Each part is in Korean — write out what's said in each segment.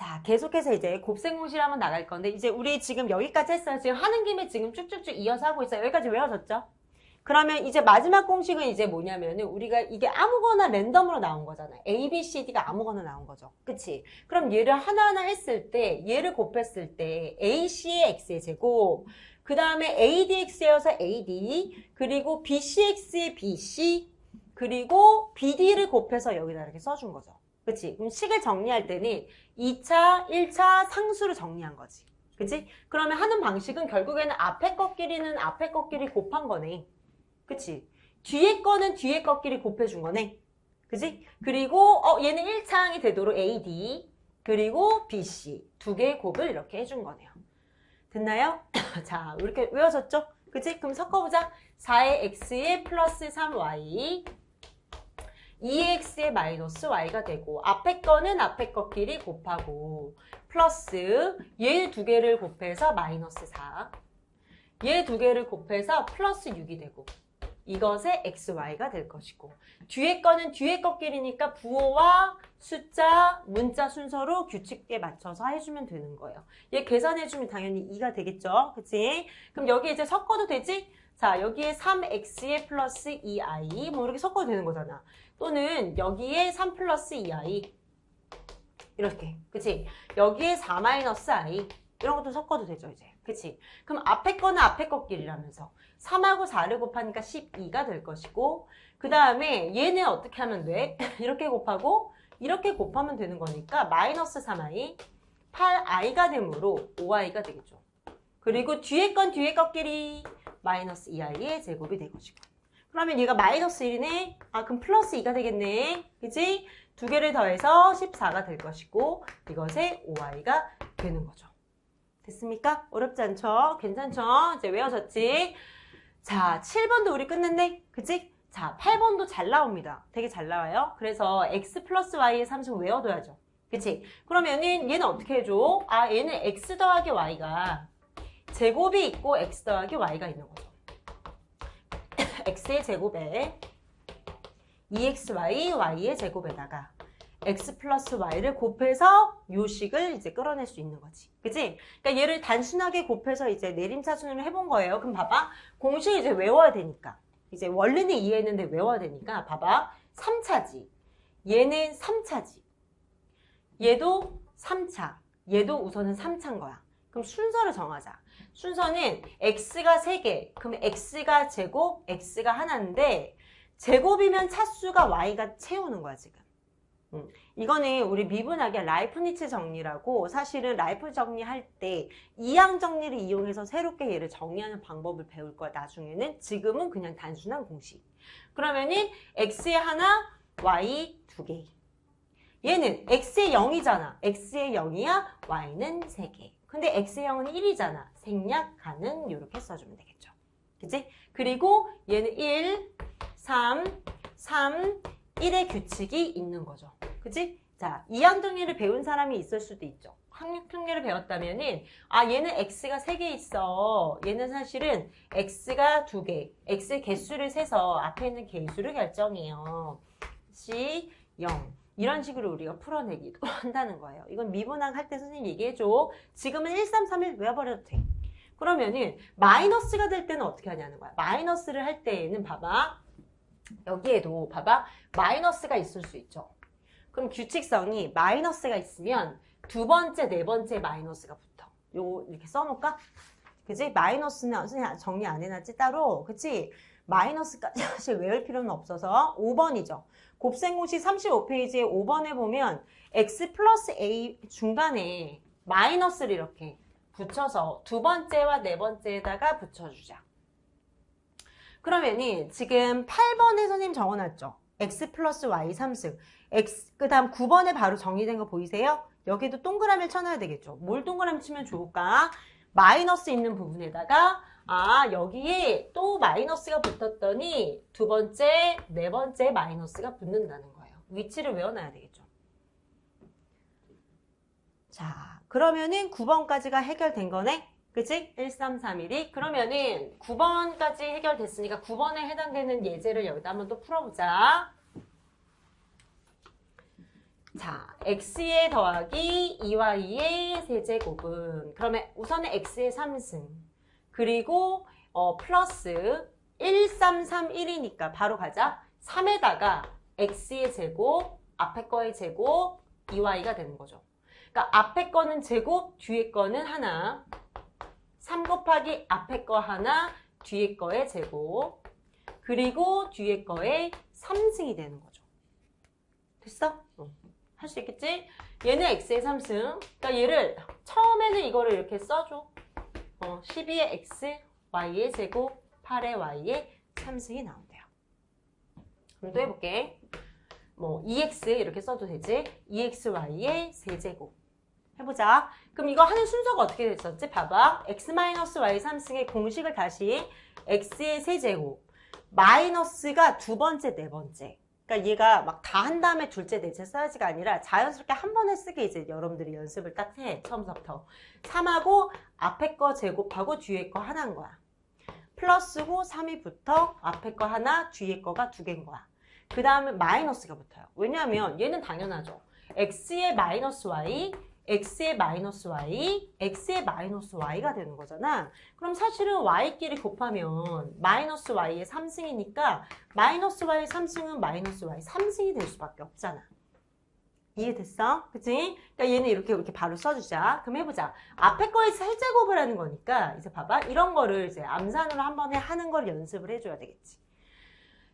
자, 계속해서 이제 곱셈공식 한번 나갈 건데, 이제 우리 지금 여기까지 했어요. 지금 하는 김에 지금 쭉쭉쭉 이어서 하고 있어요. 여기까지 외워졌죠? 그러면 이제 마지막 공식은 이제 뭐냐면은 우리가 이게 아무거나 랜덤으로 나온 거잖아. A, B, C, D가 아무거나 나온 거죠. 그치? 그럼 얘를 하나하나 했을 때, 얘를 곱했을 때 AC의 X의 제곱, 그 다음에 ADX여서 AD, 그리고 BCX의 BC, 그리고 BD를 곱해서 여기다 이렇게 써준 거죠. 그치? 그럼 식을 정리할 때는 2차, 1차 상수로 정리한 거지. 그치? 그러면 하는 방식은 결국에는 앞에 것끼리는 앞에 것끼리 곱한 거네. 그치? 뒤에 거는 뒤에 것끼리 곱해준 거네. 그치? 그리고 얘는 1차항이 되도록 AD 그리고 BC 두 개의 곱을 이렇게 해준 거네요. 됐나요? 자, 이렇게 외워졌죠? 그치? 그럼 섞어보자. 4의 x에 플러스 3y 2x에 마이너스 y가 되고 앞에 거는 앞에 것끼리 곱하고 플러스 얘 두 개를 곱해서 마이너스 4 얘 두 개를 곱해서 플러스 6이 되고 이것의 xy가 될 것이고 뒤에 거는 뒤에 것끼리니까 부호와 숫자, 문자 순서로 규칙에 맞춰서 해주면 되는 거예요. 얘 계산해주면 당연히 2가 되겠죠? 그치? 그럼 여기 이제 섞어도 되지? 자, 여기에 3x에 플러스 2i 뭐 이렇게 섞어도 되는 거잖아. 또는 여기에 3 플러스 2i 이렇게 그치? 여기에 4 마이너스 i 이런 것도 섞어도 되죠 이제. 그치? 그럼 앞에 거는 앞에 것끼리라면서 3하고 4를 곱하니까 12가 될 것이고 그 다음에 얘는 어떻게 하면 돼? 이렇게 곱하고 이렇게 곱하면 되는 거니까 마이너스 3i 8i가 되므로 5i가 되겠죠. 그리고 뒤에 건 뒤에 것끼리 마이너스 2i의 제곱이 될 것이고 그러면 얘가 마이너스 1이네? 아 그럼 플러스 2가 되겠네. 그치? 두 개를 더해서 14가 될 것이고 이것의 5i가 되는 거죠. 됐습니까? 어렵지 않죠? 괜찮죠? 이제 외워졌지? 자, 7번도 우리 끝냈네? 그치? 자, 8번도 잘 나옵니다. 되게 잘 나와요. 그래서 x 플러스 y의 함수 외워둬야죠. 그치? 그러면은 얘는 어떻게 해줘? 아, 얘는 x 더하기 y가 제곱이 있고 x 더하기 y가 있는 거죠. x의 제곱에 2xy, y의 제곱에다가 x 플러스 y를 곱해서 요 식을 이제 끌어낼 수 있는 거지. 그치? 그러니까 얘를 단순하게 곱해서 이제 내림차순으로 해본 거예요. 그럼 봐봐. 공식 이제 외워야 되니까. 이제 원리는 이해했는데 외워야 되니까. 봐봐. 3차지. 얘는 3차지. 얘도 3차. 얘도 우선은 3차인 거야. 그럼 순서를 정하자. 순서는 x가 3개. 그럼 x가 제곱, x가 하나인데 제곱이면 차수가 y가 채우는 거야 지금. 이거는 우리 미분하기의 라이프니츠 정리라고 사실은 라이프 정리할 때 이항 정리를 이용해서 새롭게 얘를 정리하는 방법을 배울 거야 나중에는. 지금은 그냥 단순한 공식. 그러면은 x에 하나, y 2개. 얘는 x에 0이잖아. x에 0이야, y는 3개. 근데 x의 0은 1이잖아. 생략, 가능 이렇게 써주면 되겠죠. 그치? 그리고 얘는 1, 3, 1의 규칙이 있는 거죠. 그치? 자, 이항 정리를 배운 사람이 있을 수도 있죠. 확률 통계를 배웠다면은, 아, 얘는 x가 3개 있어. 얘는 사실은 x가 2개. x의 개수를 세서 앞에 있는 개수를 결정해요. C, 0. 이런 식으로 우리가 풀어내기도 한다는 거예요. 이건 미분항 할 때 선생님 얘기해줘. 지금은 1, 3, 3, 1 외워버려도 돼. 그러면은 마이너스가 될 때는 어떻게 하냐는 거야. 마이너스를 할 때에는 봐봐. 여기에도 봐봐. 마이너스가 있을 수 있죠. 그럼 규칙성이 마이너스가 있으면 두 번째, 네 번째 마이너스가 붙어. 요 이렇게 써놓을까? 그치? 마이너스는 선생님 정리 안 해놨지 따로. 그치? 마이너스까지 사실 외울 필요는 없어서 5번이죠. 곱셈공식 35페이지에 5번에 보면 x 플러스 a 중간에 마이너스를 이렇게 붙여서 두 번째와 네 번째에다가 붙여주자. 그러면은 지금 8번에 선생님 적어놨죠. x 플러스 y 3승. x 그 다음 9번에 바로 정리된 거 보이세요? 여기도 동그라미를 쳐놔야 되겠죠. 뭘 동그라미 치면 좋을까? 마이너스 있는 부분에다가 아 여기에 또 마이너스가 붙었더니 두 번째, 네 번째 마이너스가 붙는다는 거예요. 위치를 외워놔야 되겠죠. 자 그러면은 9번까지가 해결된 거네. 그치? 1, 3, 3, 1이 그러면은 9번까지 해결됐으니까 9번에 해당되는 예제를 여기다 한번 또 풀어보자. 자, x에 더하기 2y의 세제곱은 그러면 우선은 x의 3승 그리고 플러스 1, 3, 3, 1이니까 바로 가자. 3에다가 x의 제곱, 앞에 거의 제곱, 2y가 되는 거죠. 그러니까 앞에 거는 제곱, 뒤에 거는 하나. 3 곱하기 앞에 거 하나, 뒤에 거의 제곱. 그리고 뒤에 거의 3승이 되는 거죠. 됐어? 할 수 있겠지? 얘는 x의 3승. 그러니까 얘를 처음에는 이거를 이렇게 써줘. 12의 x, y의 제곱, 8의 y의 3승이 나온대요. 그럼 또 해볼게. 뭐 2x 이렇게 써도 되지? 2xy의 세제곱. 해보자. 그럼 이거 하는 순서가 어떻게 됐었지? 봐봐. x-y 3승의 공식을 다시 x의 세제곱. 마이너스가 두 번째, 네 번째. 그러니까 얘가 막 다 한 다음에 둘째, 넷째 써야지가 아니라 자연스럽게 한 번에 쓰게 이제 여러분들이 연습을 딱 해. 처음부터. 3하고 앞에 거 제곱하고 뒤에 거 하나인 거야. 플러스고 3이 붙어 앞에 거 하나, 뒤에 거가 두 개인 거야. 그 다음에 마이너스가 붙어요. 왜냐하면 얘는 당연하죠. x의 마이너스 y, x의 마이너스 y, x의 마이너스 y가 되는 거잖아. 그럼 사실은 y끼리 곱하면 마이너스 y의 3승이니까 마이너스 y의 3승은 마이너스 y 3승이 될 수밖에 없잖아. 이해됐어? 그치? 그러니까 얘는 이렇게 바로 써주자. 그럼 해보자. 앞에 거에 세제곱을 하는 거니까 이제 봐봐. 이런 거를 이제 암산으로 한 번에 하는 걸 연습을 해줘야 되겠지.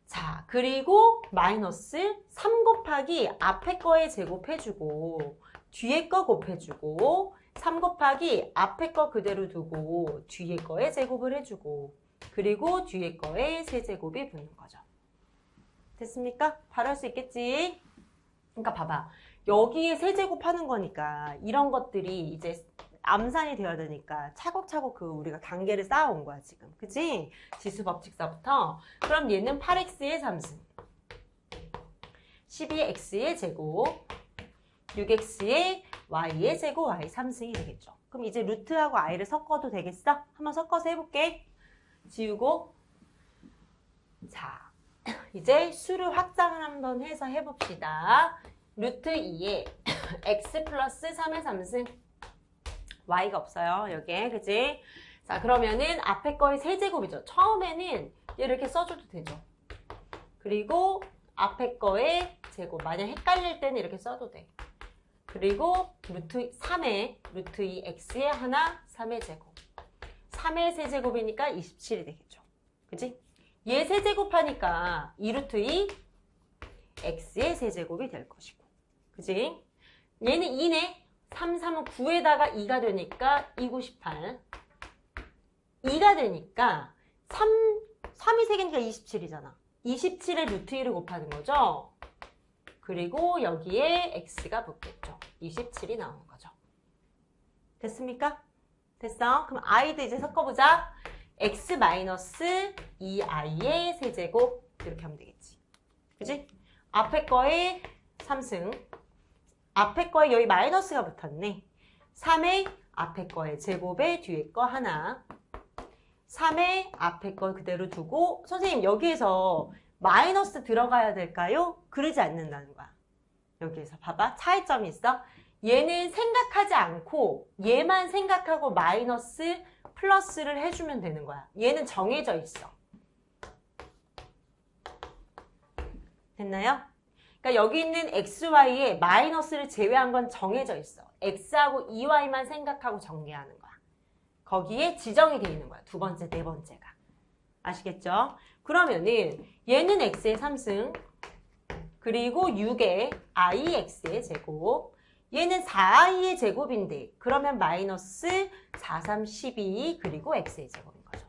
자, 그리고 마이너스 3 곱하기 앞에 거에 제곱해주고 뒤에 거 곱해주고 3 곱하기 앞에 거 그대로 두고 뒤에 거에 제곱을 해주고 그리고 뒤에 거에 세제곱이 붙는 거죠. 됐습니까? 바로 할 수 있겠지? 그러니까 봐봐. 여기에 세제곱 하는 거니까 이런 것들이 이제 암산이 되어야 되니까 차곡차곡 우리가 단계를 쌓아온 거야 지금. 그치? 지수법칙서부터. 그럼 얘는 8x의 3승 12x의 제곱 6x의 y의 제곱 y 3승이 되겠죠. 그럼 이제 루트하고 i를 섞어도 되겠어? 한번 섞어서 해볼게. 지우고. 자, 이제 수를 확장을 한번 해서 해봅시다. 루트 2에 x 플러스 3의 3승 y가 없어요. 여기에. 그치? 자, 그러면은 앞에 거의 세제곱이죠. 처음에는 얘를 이렇게 써줘도 되죠. 그리고 앞에 거의 제곱. 만약 헷갈릴 때는 이렇게 써도 돼. 그리고 루트 3의 루트 2 x의 하나 3의 제곱. 3의 세제곱이니까 27이 되겠죠. 그치? 얘 세제곱하니까 2루트 2 x의 세제곱이 될 것이고. 그치? 얘는 2네. 3, 3은 9에다가 2가 되니까 2, 9, 18. 2가 되니까 3이 3개니까 27이잖아. 27에 루트 2를 곱하는 거죠. 그리고 여기에 x가 붙겠죠. 27이 나오는 거죠. 됐습니까? 됐어? 그럼 i도 이제 섞어보자. x-2i의 세제곱 이렇게 하면 되겠지. 그치? 앞에 거에 3승 앞에 거에 여기 마이너스가 붙었네. 3의 앞에 거에 제곱에 뒤에 거 하나 3의 앞에 거 그대로 두고 선생님 여기에서 마이너스 들어가야 될까요? 그러지 않는다는 거야. 여기에서 봐봐. 차이점이 있어. 얘는 생각하지 않고 얘만 생각하고 마이너스 플러스를 해주면 되는 거야. 얘는 정해져 있어. 됐나요? 그러니까 여기 있는 xy에 마이너스를 제외한 건 정해져 있어. x하고 2y만 생각하고 전개하는 거야. 거기에 지정이 돼 있는 거야. 두 번째, 네 번째가. 아시겠죠? 그러면은 얘는 x의 3승 그리고 6의 ix의 제곱 얘는 4i의 제곱인데 그러면 마이너스 4, 3, 12 그리고 x의 제곱인 거죠.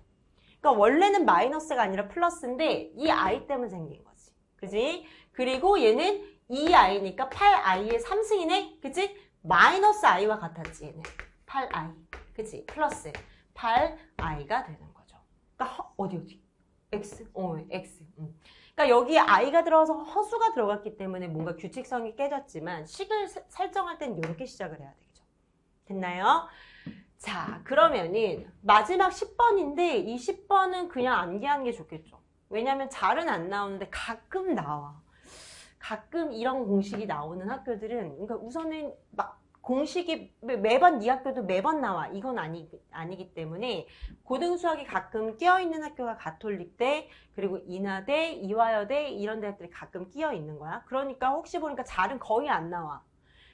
그러니까 원래는 마이너스가 아니라 플러스인데 이 i 때문에 생긴 거지. 그지? 그리고 얘는 2i니까 8i의 3승이네? 그치? 마이너스 i와 같았지 얘는. 8i. 그치? 플러스 8i가 되는 거죠. 그러니까 어디? x? x. 그러니까 여기에 i가 들어가서 허수가 들어갔기 때문에 뭔가 규칙성이 깨졌지만 식을 설정할 땐 이렇게 시작을 해야 되겠죠. 됐나요? 자, 그러면은 마지막 10번인데 이 10번은 그냥 암기하는 게 좋겠죠. 왜냐면 잘은 안 나오는데 가끔 나와. 가끔 이런 공식이 나오는 학교들은, 그러니까 우선은 막 공식이 매번 네 학교도 매번 나와. 이건 아니기 때문에 고등수학이 가끔 끼어있는 학교가 가톨릭대, 그리고 인하대, 이화여대 이런 대학들이 가끔 끼어있는 거야. 그러니까 혹시 보니까 잘은 거의 안 나와.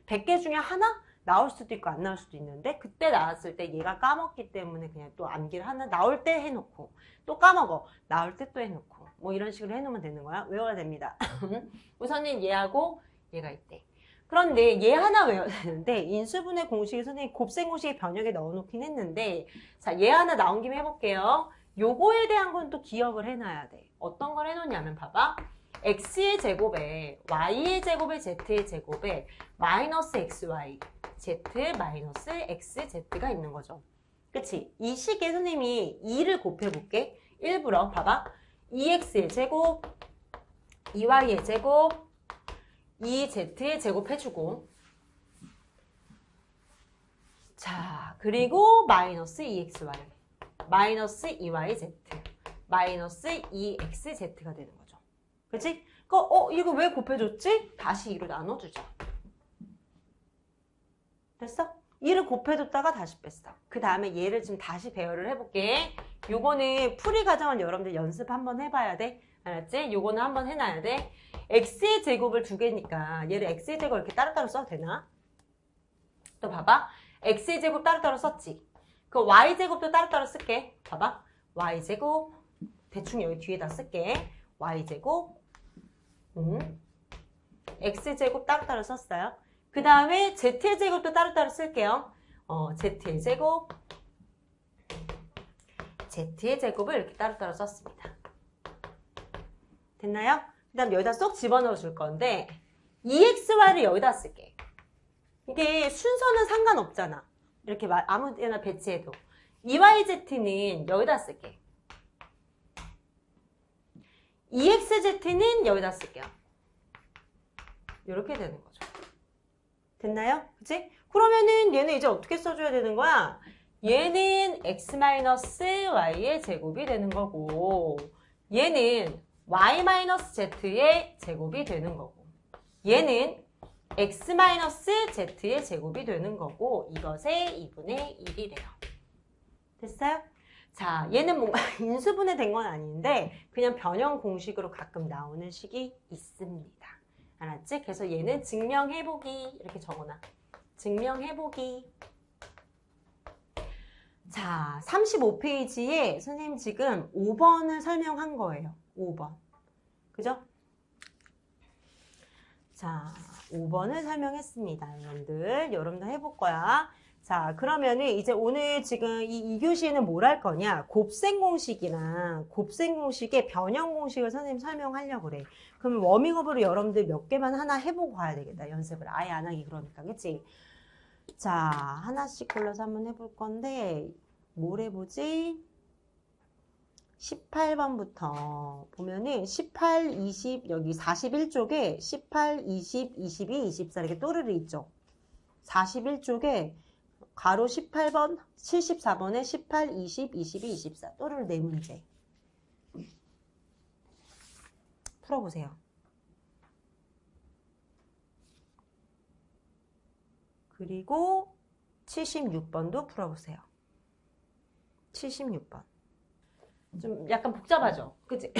100개 중에 하나? 나올 수도 있고 안 나올 수도 있는데 그때 나왔을 때 얘가 까먹기 때문에 그냥 또 암기를 하나 나올 때 해놓고 또 까먹어. 나올 때 또 해놓고 뭐 이런 식으로 해놓으면 되는 거야. 외워야 됩니다. 우선은 얘하고 얘가 있대. 그런데 얘 하나 외워야 되는데 인수분해 공식이 선생님 곱셈 공식의 변형에 넣어놓긴 했는데 자, 얘 하나 나온 김에 해볼게요. 요거에 대한 건 또 기억을 해놔야 돼. 어떤 걸 해놓냐면 봐봐. x의 제곱에 y의 제곱에 z의 제곱에 마이너스 xy z 마이너스 xz가 있는 거죠. 그치? 이 식에 선생님이 2를 곱해볼게. 일부러 봐봐. 2x의 제곱 2y의 제곱 2z의 제곱 해주고 자 그리고 마이너스 2xy 마이너스 2yz 마이너스 2xz가 되는 거죠. 그치? 이거 왜 곱해줬지? 다시 2로 나눠주자. 됐어? 2를 곱해줬다가 다시 뺐어. 그 다음에 얘를 지금 다시 배열을 해볼게. 요거는 풀이 과정은 여러분들 연습 한번 해봐야 돼. 알았지? 요거는 한번 해놔야 돼. x의 제곱을 두 개니까 얘를 x의 제곱 이렇게 따로따로 써도 되나? 또 봐봐. x의 제곱 따로따로 썼지? 그 y제곱도 따로따로 쓸게. 봐봐. y제곱 대충 여기 뒤에다 쓸게. y제곱 x제곱 따로따로 썼어요. 그 다음에 z의 제곱도 따로따로 쓸게요. z의 제곱 z의 제곱을 이렇게 따로따로 썼습니다. 됐나요? 그 다음 여기다 쏙 집어넣어 줄 건데 2xy를 여기다 쓸게. 이게 순서는 상관없잖아. 이렇게 아무 데나 배치해도 2yz는 여기다 쓸게. 2xz는 여기다 쓸게요. 이렇게 되는 거죠. 됐나요? 그치? 그러면은 얘는 이제 어떻게 써줘야 되는 거야? 얘는 x-y의 제곱이 되는 거고 얘는 y-z의 제곱이 되는 거고 얘는 x-z의 제곱이 되는 거고 이것의 2분의 1이 돼요. 됐어요? 자, 얘는 뭔가 인수분해 된 건 아닌데 그냥 변형 공식으로 가끔 나오는 식이 있습니다. 알았지? 그래서 얘는 증명해보기 이렇게 적어놔. 증명해보기. 자, 35페이지에 선생님 지금 5번을 설명한 거예요. 5번. 그죠? 자, 5번을 설명했습니다. 여러분들 해볼 거야. 자, 그러면은 이제 오늘 지금 이 2교시에는 뭘 할 거냐? 곱셈 공식이랑 곱셈 공식의 변형 공식을 선생님 설명하려고 그래. 그러면 워밍업으로 여러분들 몇 개만 하나 해보고 가야 되겠다. 연습을 아예 안 하기 그러니까. 그치? 자, 하나씩 골라서 한번 해볼 건데 뭘 해보지? 18번부터 보면은 18, 20, 여기 41쪽에 18, 20, 22, 24 이렇게 또르르 있죠. 41쪽에 가로 18번, 74번에 18, 20, 22, 24 또르르 4문제. 풀어보세요. 그리고 76번도 풀어보세요. 76번. 좀 약간 복잡하죠? 그치?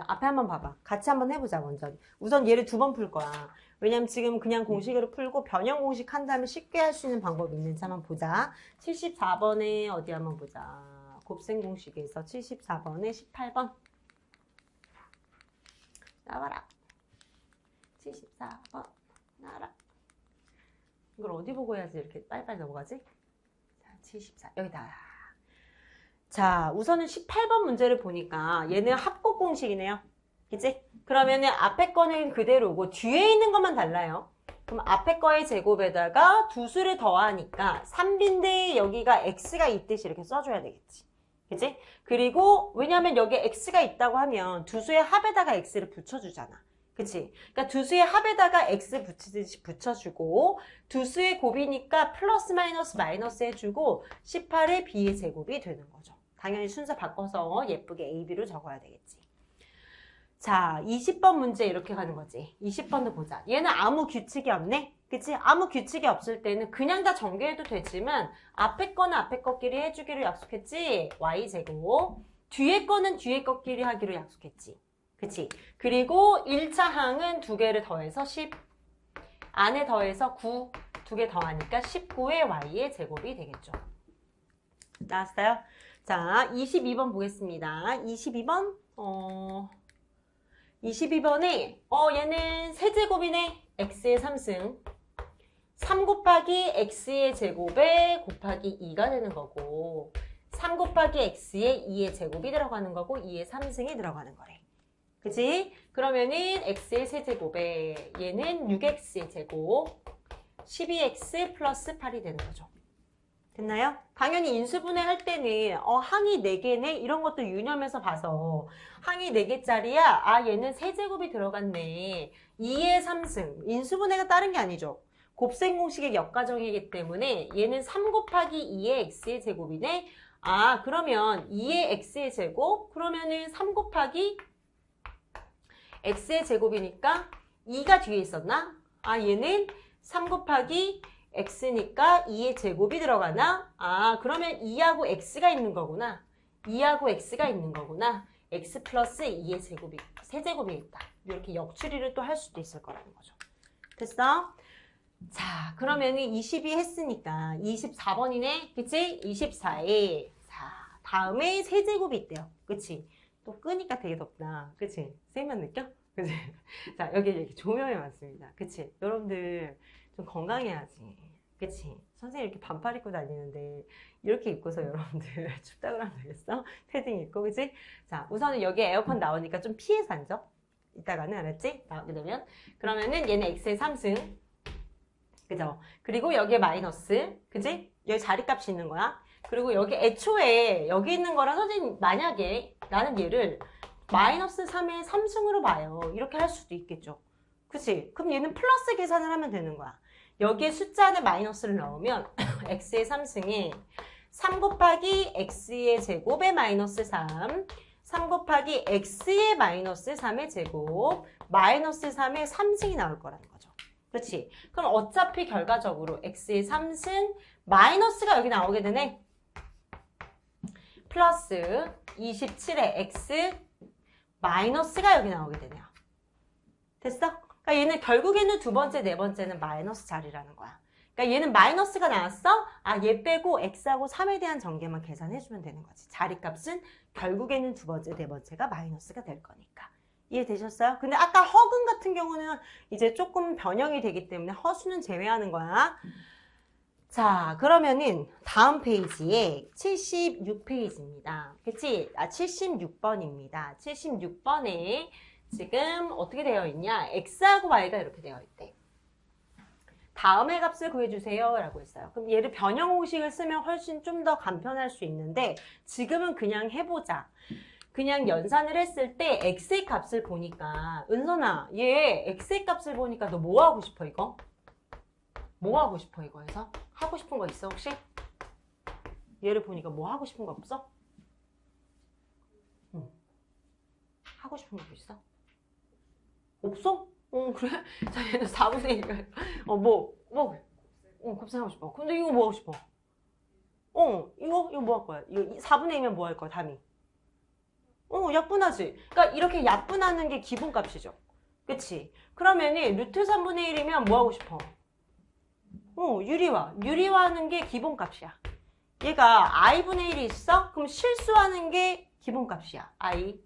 앞에 한번 봐봐. 같이 한번 해보자, 먼저. 우선 얘를 2번 풀 거야. 왜냐면 지금 그냥 공식으로 풀고 변형 공식 한 다음에 쉽게 할 수 있는 방법이 있는지 한번 보자. 74번에 어디 한번 보자. 곱셈 공식에서 74번에 18번. 나와라. 74번. 나와라. 이걸 어디 보고 해야지 이렇게 빨리빨리 넘어가지? 자, 74. 여기다. 자, 우선은 18번 문제를 보니까 얘는 합곱 공식이네요. 그치? 그러면은 앞에 거는 그대로고 뒤에 있는 것만 달라요. 그럼 앞에 거의 제곱에다가 두 수를 더하니까 3인데 여기가 x가 있듯이 이렇게 써줘야 되겠지. 그치? 그리고 왜냐면 여기 x가 있다고 하면 두 수의 합에다가 x를 붙여주잖아. 그치? 그러니까 두 수의 합에다가 x 붙이듯이 붙여주고 두 수의 곱이니까 플러스 마이너스 마이너스 해주고 18의 b의 제곱이 되는 거죠. 당연히 순서 바꿔서 예쁘게 a, b로 적어야 되겠지. 자, 20번 문제 이렇게 가는 거지. 20번도 보자. 얘는 아무 규칙이 없네? 그치? 아무 규칙이 없을 때는 그냥 다 전개해도 되지만 앞에 거는 앞에 거끼리 해주기로 약속했지? y제곱. 뒤에 거는 뒤에 거끼리 하기로 약속했지. 그치? 그리고 1차 항은 두 개를 더해서 10, 안에 더해서 9, 두 개 더하니까 19의 y의 제곱이 되겠죠. 나왔어요? 자, 22번 보겠습니다. 22번에 얘는 세제곱이네. x의 3승. 3 곱하기 x의 제곱에 곱하기 2가 되는 거고 3 곱하기 x의 2의 제곱이 들어가는 거고 2의 3승이 들어가는 거래. 그치? 그러면은 x의 세제곱에 얘는 6x의 제곱 12x 플러스 8이 되는 거죠. 됐나요? 당연히 인수분해 할 때는 항이 4개네? 이런 것도 유념해서 봐서 항이 4개짜리야? 아 얘는 세제곱이 들어갔네. 2의 3승. 인수분해가 다른 게 아니죠. 곱셈 공식의 역가정이기 때문에 얘는 3 곱하기 2의 x의 제곱이네. 아 그러면 2의 x의 제곱 그러면은 3 곱하기 x의 제곱이니까 2가 뒤에 있었나? 아 얘는 3 곱하기 x니까 2의 제곱이 들어가나? 아 그러면 2하고 x가 있는 거구나. 2하고 x가 있는 거구나. x 플러스 2의 제곱이 세제곱이 있다. 이렇게 역추리를 또 할 수도 있을 거라는 거죠. 됐어? 자 그러면은 22 했으니까 24번이네. 그치? 24에 자 다음에 세제곱이 있대요. 그치? 또 끄니까 되게 덥다. 그치? 세면 느껴? 그치? 자 여기 이렇게 조명이 많습니다. 그치? 여러분들 좀 건강해야지. 그치? 선생님 이렇게 반팔 입고 다니는데 이렇게 입고서 여러분들 춥다 그러면 되겠어? 패딩 입고 그치? 자 우선은 여기 에어컨 나오니까 좀 피해서 앉아. 이따가는 알았지? 나오게 되면 그러면은 얘는 x의 3승 그죠? 그리고 여기에 마이너스 그치? 여기 자리값이 있는 거야. 그리고 여기 애초에 여기 있는 거랑 선생님 만약에 나는 얘를 마이너스 3의 3승으로 봐요. 이렇게 할 수도 있겠죠. 그치? 그럼 얘는 플러스 계산을 하면 되는 거야. 여기에 숫자 안에 마이너스를 넣으면 x의 3승에 3 곱하기 x의 제곱에 마이너스 3 3 곱하기 x의 마이너스 3의 제곱 마이너스 3의 3승이 나올 거라는 거죠. 그렇지? 그럼 어차피 결과적으로 x의 3승 마이너스가 여기 나오게 되네. 플러스 27의 x 마이너스가 여기 나오게 되네요. 됐어? 그러니까 얘는 결국에는 두 번째, 네 번째는 마이너스 자리라는 거야. 그러니까 얘는 마이너스가 나왔어? 아, 얘 빼고 x하고 3에 대한 전개만 계산해주면 되는 거지. 자리값은 결국에는 두 번째, 네 번째가 마이너스가 될 거니까. 이해되셨어요? 근데 아까 허근 같은 경우는 이제 조금 변형이 되기 때문에 허수는 제외하는 거야. 자, 그러면은 다음 페이지에 76페이지입니다. 그치? 76번입니다. 76번에 지금 어떻게 되어 있냐? x하고 y가 이렇게 되어 있대. 다음의 값을 구해주세요 라고 했어요. 그럼 얘를 변형 공식을 쓰면 훨씬 좀 더 간편할 수 있는데 지금은 그냥 해보자. 그냥 연산을 했을 때 x의 값을 보니까 은선아 얘 x의 값을 보니까 너 뭐 하고 싶어 이거? 뭐 하고 싶어 이거에서? 하고 싶은 거 있어 혹시? 얘를 보니까 뭐 하고 싶은 거 없어? 응. 하고 싶은 거 있어? 없어? 그래? 자 얘는 4분의 1. 곱셈하고 싶어. 근데 이거 뭐 하고 싶어? 이거 뭐 할 거야? 이거 4분의 1면 뭐 할 거야 담이? 약분하지. 그러니까 이렇게 약분하는 게 기본값이죠. 그치? 그러면은 루트 3분의 1이면 뭐 하고 싶어? 유리화하는 게 기본값이야. 얘가 i분의 1이 있어? 그럼 실수하는 게 기본값이야. i.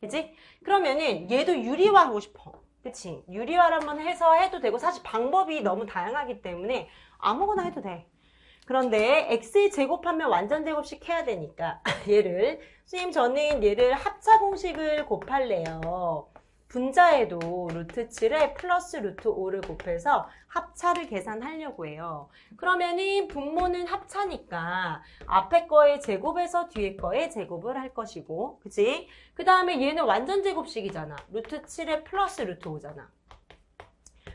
그치? 그러면은 얘도 유리화하고 싶어. 그치? 유리화를 한번 해서 해도 되고 사실 방법이 너무 다양하기 때문에 아무거나 해도 돼. 그런데 x의 제곱하면 완전 제곱식 해야 되니까 얘를 선생님 저는 얘를 합차 공식을 곱할래요. 분자에도 루트 7에 플러스 루트 5를 곱해서 합차를 계산하려고 해요. 그러면은 분모는 합차니까 앞에 거의 제곱에서 뒤에 거의 제곱을 할 것이고 그치? 그 다음에 얘는 완전 제곱식이잖아. 루트 7에 플러스 루트 5잖아.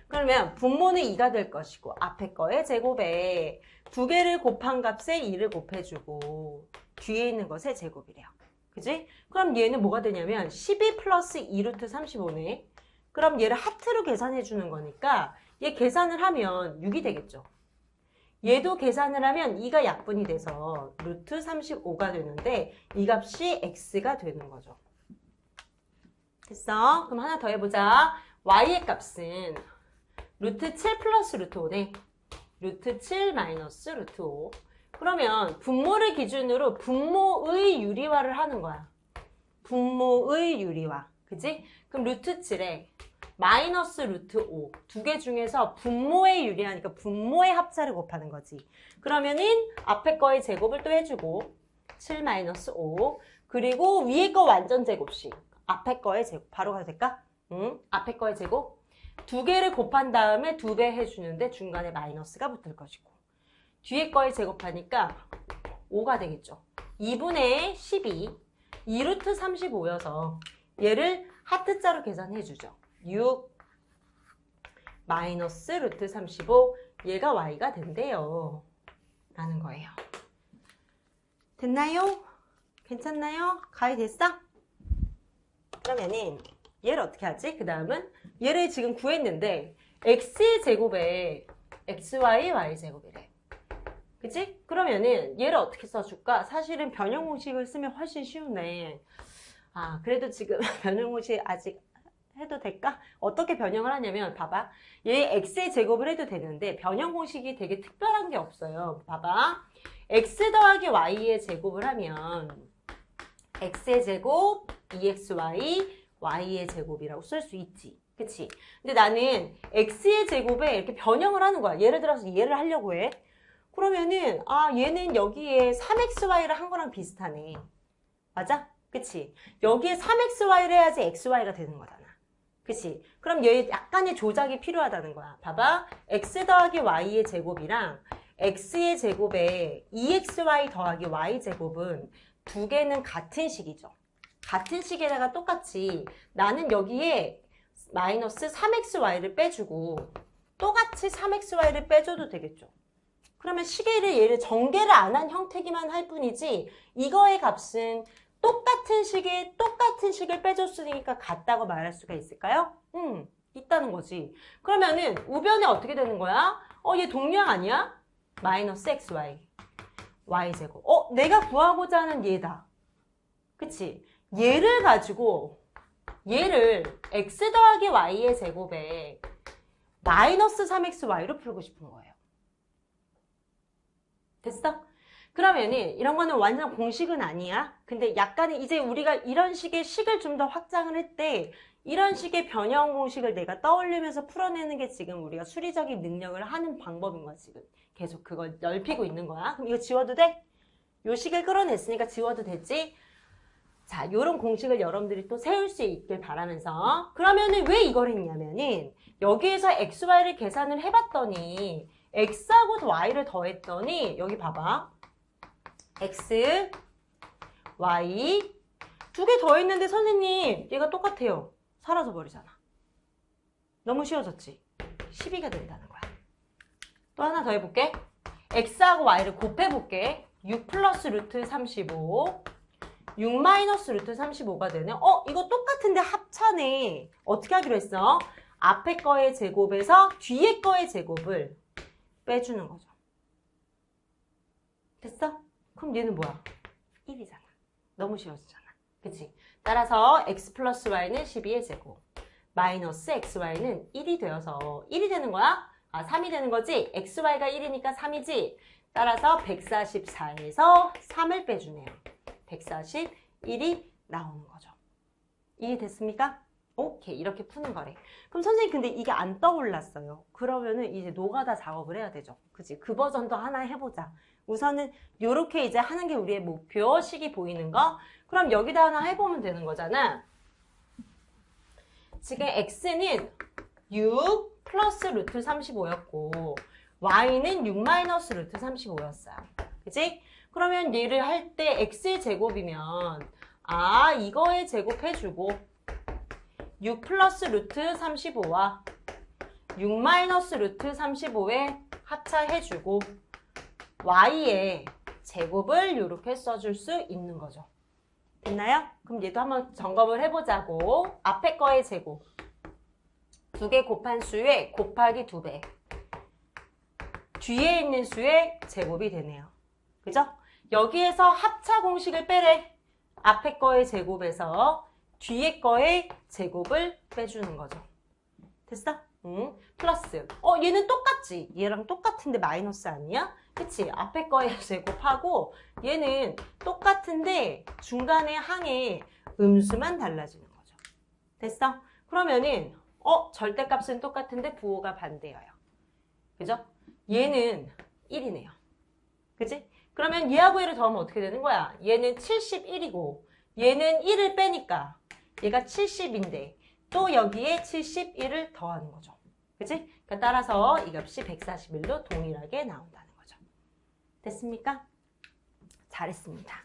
그러면 분모는 2가 될 것이고 앞에 거의 제곱에 두 개를 곱한 값에 2를 곱해주고 뒤에 있는 것의 제곱이래요. 그지? 그럼 얘는 뭐가 되냐면 12 플러스 2루트 35네. 그럼 얘를 하트로 계산해 주는 거니까 얘 계산을 하면 6이 되겠죠. 얘도 계산을 하면 2가 약분이 돼서 루트 35가 되는데 이 값이 x가 되는 거죠. 됐어? 그럼 하나 더 해보자. y의 값은 루트 7 플러스 루트 5네. 루트 7 마이너스 루트 5. 그러면 분모를 기준으로 분모의 유리화를 하는 거야. 분모의 유리화. 그지? 그럼 루트 7에 마이너스 루트 5. 두 개 중에서 분모의 유리하니까 분모의 합차를 곱하는 거지. 그러면은 앞에 거의 제곱을 또 해주고 7 마이너스 5. 그리고 위에 거 완전 제곱식. 앞에 거의 제곱. 바로 가도 될까? 응? 앞에 거의 제곱. 두 개를 곱한 다음에 2배 해주는데 중간에 마이너스가 붙을 것이고. 뒤에 거에 제곱하니까 5가 되겠죠. 2분의 12, 2루트 35여서 얘를 하트자로 계산해주죠. 6 마이너스 루트 35, 얘가 y가 된대요. 라는 거예요. 됐나요? 괜찮나요? 가위 됐어? 그러면은 얘를 어떻게 하지? 그 다음은 얘를 지금 구했는데 x의 제곱에 xy, y제곱이래. 그치? 그러면은 얘를 어떻게 써줄까? 사실은 변형 공식을 쓰면 훨씬 쉬운데 그래도 지금 변형 공식 아직 해도 될까? 어떻게 변형을 하냐면 봐봐. 얘 x의 제곱을 해도 되는데 변형 공식이 되게 특별한 게 없어요. 봐봐. x 더하기 y의 제곱을 하면 x의 제곱 2xy y의 제곱이라고 쓸 수 있지. 그치? 근데 나는 x의 제곱에 이렇게 변형을 하는 거야. 예를 들어서 얘를 하려고 해. 그러면은 얘는 여기에 3xy를 한 거랑 비슷하네. 맞아? 그치? 여기에 3xy를 해야지 xy가 되는 거잖아. 그치? 그럼 얘 약간의 조작이 필요하다는 거야. 봐봐. x 더하기 y의 제곱이랑 x의 제곱에 2xy 더하기 y제곱은 두 개는 같은 식이죠. 같은 식에다가 똑같이 나는 여기에 마이너스 3xy를 빼주고 똑같이 3xy를 빼줘도 되겠죠. 그러면 시계를 얘를 전개를 안 한 형태기만 할 뿐이지 이거의 값은 똑같은 식에 똑같은 식을 빼줬으니까 같다고 말할 수가 있을까요? 있다는 거지. 그러면은 우변에 어떻게 되는 거야? 얘 동량 아니야? 마이너스 xy y제곱. 내가 구하고자 하는 얘다. 그치? 얘를 가지고 얘를 x 더하기 y의 제곱에 마이너스 3xy로 풀고 싶은 거예요. 됐어? 그러면은 이런 거는 완전 공식은 아니야. 근데 약간의 이제 우리가 이런 식의 식을 좀 더 확장을 했대. 이런 식의 변형 공식을 내가 떠올리면서 풀어내는 게 지금 우리가 수리적인 능력을 하는 방법인 거야, 지금. 계속 그걸 넓히고 있는 거야. 그럼 이거 지워도 돼? 요 식을 끌어냈으니까 지워도 되지? 자, 요런 공식을 여러분들이 또 세울 수 있길 바라면서. 그러면은 왜 이걸 했냐면은 여기에서 xy를 계산을 해봤더니 x하고 y를 더했더니 여기 봐봐. x, y 두 개 더했는데 선생님 얘가 똑같아요. 사라져 버리잖아. 너무 쉬워졌지? 12가 된다는 거야. 또 하나 더 해볼게. x하고 y를 곱해볼게. 6 플러스 루트 35 6 마이너스 루트 35가 되네. 이거 똑같은데 합차네. 어떻게 하기로 했어? 앞에 거의 제곱에서 뒤에 거의 제곱을 빼주는 거죠. 됐어? 그럼 얘는 뭐야? 1이잖아. 너무 쉬워지잖아. 그치? 따라서 x 플러스 y는 12의 제곱 마이너스 xy는 1이 되어서 1이 되는 거야? 3이 되는 거지? xy가 1이니까 3이지? 따라서 144에서 3을 빼주네요. 141이 나오는 거죠. 이해됐습니까? 오케이. 이렇게 푸는 거래. 그럼 선생님 근데 이게 안 떠올랐어요. 그러면은 이제 노가다 작업을 해야 되죠. 그치? 그 버전도 하나 해보자. 우선은 요렇게 이제 하는 게 우리의 목표, 식이 보이는 거. 그럼 여기다 하나 해보면 되는 거잖아. 지금 x는 6 플러스 루트 35였고 y는 6 마이너스 루트 35였어요. 그치? 그러면 얘를 할 때 x의 제곱이면 이거의 제곱해주고 6 플러스 루트 35와 6 마이너스 루트 35에 합차해주고 y의 제곱을 이렇게 써줄 수 있는 거죠. 됐나요? 그럼 얘도 한번 점검을 해보자고. 앞에 거의 제곱. 2개 곱한 수의 곱하기 2배. 뒤에 있는 수의 제곱이 되네요. 그죠? 여기에서 합차 공식을 빼래. 앞에 거의 제곱에서 뒤에 거의 제곱을 빼주는 거죠. 됐어? 응. 플러스. 얘는 똑같지? 얘랑 똑같은데 마이너스 아니야? 그치? 앞에 거의 제곱하고 얘는 똑같은데 중간에 항에 음수만 달라지는 거죠. 됐어? 그러면은 절대값은 똑같은데 부호가 반대여요. 그죠? 얘는 1이네요. 그치? 그러면 얘하고 얘를 더하면 어떻게 되는 거야? 얘는 71이고 얘는 1을 빼니까 얘가 70인데 또 여기에 71을 더하는 거죠. 그치? 그러니까 따라서 이 값이 141로 동일하게 나온다는 거죠. 됐습니까? 잘했습니다.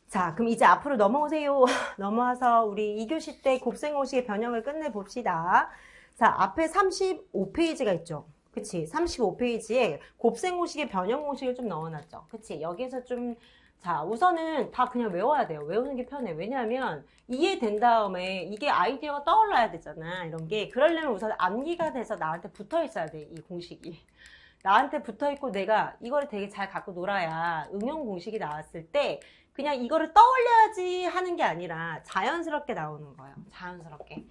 자, 그럼 이제 앞으로 넘어오세요. 넘어와서 우리 2교시 때 곱셈공식의 변형을 끝내봅시다. 자, 앞에 35페이지가 있죠. 그치? 35페이지에 곱셈공식의 변형공식을 좀 넣어놨죠. 그치? 여기에서 좀, 자, 우선은 다 그냥 외워야 돼요. 외우는 게 편해. 왜냐하면 이해된 다음에 이게 아이디어가 떠올라야 되잖아. 이런 게. 그러려면 우선 암기가 돼서 나한테 붙어 있어야 돼. 이 공식이. 나한테 붙어 있고 내가 이거를 되게 잘 갖고 놀아야 응용 공식이 나왔을 때 그냥 이거를 떠올려야지 하는 게 아니라 자연스럽게 나오는 거예요. 자연스럽게.